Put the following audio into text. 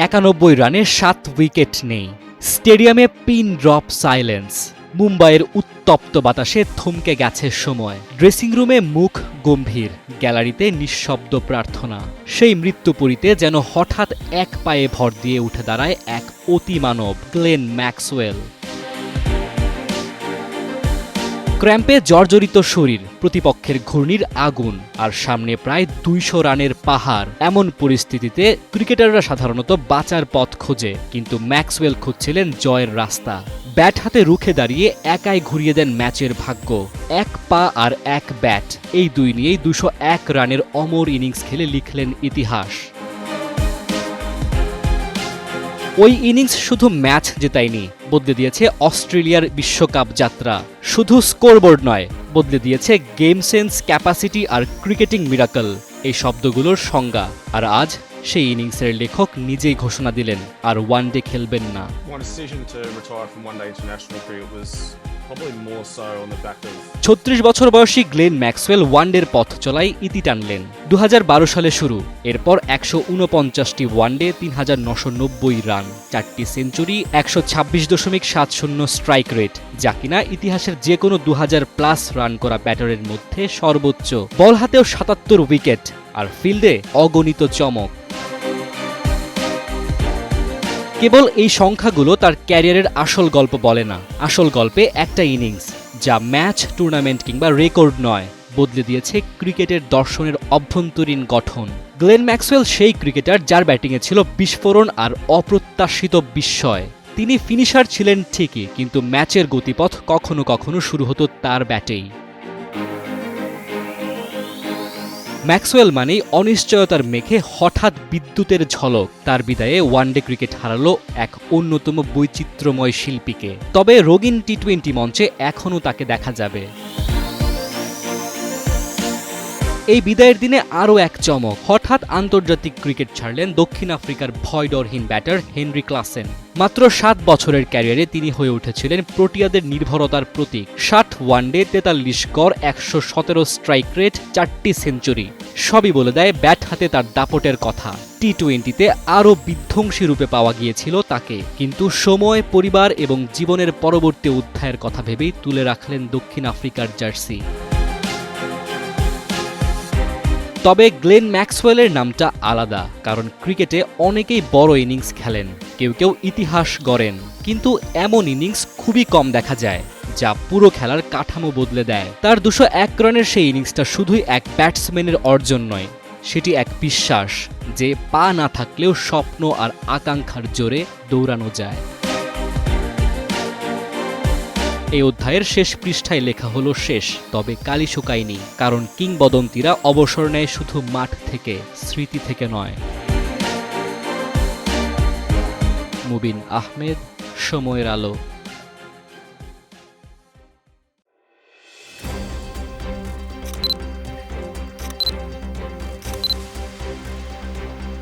91 রানে 7 উইকেট নেই। স্টেডিয়ামে পিন ড্রপ সাইলেন্স। মুম্বাইয়ের উত্তপ্ত বাতাসে থমকে গেছে সময়। ড্রেসিং রুমে মুখ গম্ভীর, গ্যালারিতে নিঃশব্দ প্রার্থনা। সেই মৃত্যুপুরীতে যেন হঠাৎ এক পায়ে ভর দিয়ে উঠে দাঁড়ায় এক অতিমানব, গ্লেন ম্যাক্সওয়েল। ক্র্যাম্পে জর্জরিত শরীর, প্রতিপক্ষের ঘূর্ণির আগুন, আর সামনে প্রায় 200 রানের পাহাড়। এমন পরিস্থিতিতে ক্রিকেটাররা সাধারণত বাঁচার পথ খোঁজে, কিন্তু ম্যাক্সওয়েল খুঁজছিলেন জয়ের রাস্তা। ব্যাট হাতে রুখে দাঁড়িয়ে একাই ঘুরিয়ে দেন ম্যাচের ভাগ্য। এক পা আর এক ব্যাট, এই দুই নিয়েই 201 রানের অমর ইনিংস খেলে লিখলেন ইতিহাস। ওই ইনিংস শুধু ম্যাচ জেতায়নি, বদলে দিয়েছে অস্ট্রেলিয়ার বিশ্বকাপ যাত্রা। শুধু স্কোরবোর্ড নয়, বদলে দিয়েছে গেম সেন্স, ক্যাপাসিটি আর ক্রিকেটিং মিরাকল, এই শব্দগুলোর সংজ্ঞা। আর আজ সেই ইনিংসের লেখক নিজেই ঘোষণা দিলেন আর ওয়ানডে খেলবেন না। 36 বছর বয়সী গ্লেন ম্যাক্সওয়েল ওয়ানডের পথ চলায় ইতি টানলেন। 2012 সালে শুরু, এরপর 149টি ওয়ানডে, 3990 রান, 4টি সেঞ্চুরি, 126.70 স্ট্রাইক রেট, যা কিনা ইতিহাসের যে কোনো 2000+ রান করা ব্যাটারের মধ্যে সর্বোচ্চ। বল হাতেও 77 উইকেট, আর ফিল্ডে অগণিত চমক। কেবল এই সংখ্যাগুলো তার ক্যারিয়ারের আসল গল্প বলে না। আসল গল্পে একটা ইনিংস, যা ম্যাচ, টুর্নামেন্ট কিংবা রেকর্ড নয়, বদলে দিয়েছে ক্রিকেটের দর্শনের অভ্যন্তরীণ গঠন। গ্লেন ম্যাক্সওয়েল সেই ক্রিকেটার যার ব্যাটিংয়ে ছিল বিস্ফোরণ আর অপ্রত্যাশিত বিস্ময়। তিনি ফিনিশার ছিলেন ঠিকই, কিন্তু ম্যাচের গতিপথ কখনো কখনো শুরু হতো তার ব্যাটেই। ম্যাক্সওয়েল মানেই অনিশ্চয়তার মেঘে হঠাৎ বিদ্যুতের ঝলক। তার বিদায়ে ওয়ানডে ক্রিকেট হারালো এক অন্যতম বৈচিত্র্যময় শিল্পীকে। তবে রঙিন টি-20 মঞ্চে এখনও তাকে দেখা যাবে। এই বিদায়ের দিনে আরও এক চমক। হঠাৎ আন্তর্জাতিক ক্রিকেট ছাড়লেন দক্ষিণ আফ্রিকার ভয়ডরহীন ব্যাটার হেনরি ক্লাসেন। মাত্র 7 বছরের ক্যারিয়ারে তিনি হয়ে উঠেছিলেন প্রোটিয়াদের নির্ভরতার প্রতীক। 60 ওয়ানডে, 43 গড়, 117 স্ট্রাইক রেট, 4টি সেঞ্চুরি, সবই বলে দেয় ব্যাট হাতে তার দাপটের কথা। টি-20তে আরও বিধ্বংসী রূপে পাওয়া গিয়েছিল তাকে, কিন্তু সময়, পরিবার এবং জীবনের পরবর্তী অধ্যায়ের কথা ভেবেই তুলে রাখলেন দক্ষিণ আফ্রিকার জার্সি। তবে গ্লেন ম্যাক্সওয়েলের নামটা আলাদা, কারণ ক্রিকেটে অনেকেই বড় ইনিংস খেলেন, কেউ কেউ ইতিহাস গড়েন, কিন্তু এমন ইনিংস খুবই কম দেখা যায় যা পুরো খেলার কাঠামো বদলে দেয়। তার 201 রানের সেই ইনিংসটা শুধুই এক ব্যাটসম্যানের অর্জন নয়, সেটি এক বিশ্বাস যে পা না থাকলেও স্বপ্ন আর আকাঙ্ক্ষার জোরে দৌড়ানো যায়। এই অধ্যায়ের শেষ পৃষ্ঠায় লেখা হলো শেষ, তবে কালি শুকায়নি, কারণ কিংবদন্তিরা অবসর নেয় শুধু মাঠ থেকে, স্মৃতি থেকে নয়। মুবিন আহমেদ, সময়ের আলো।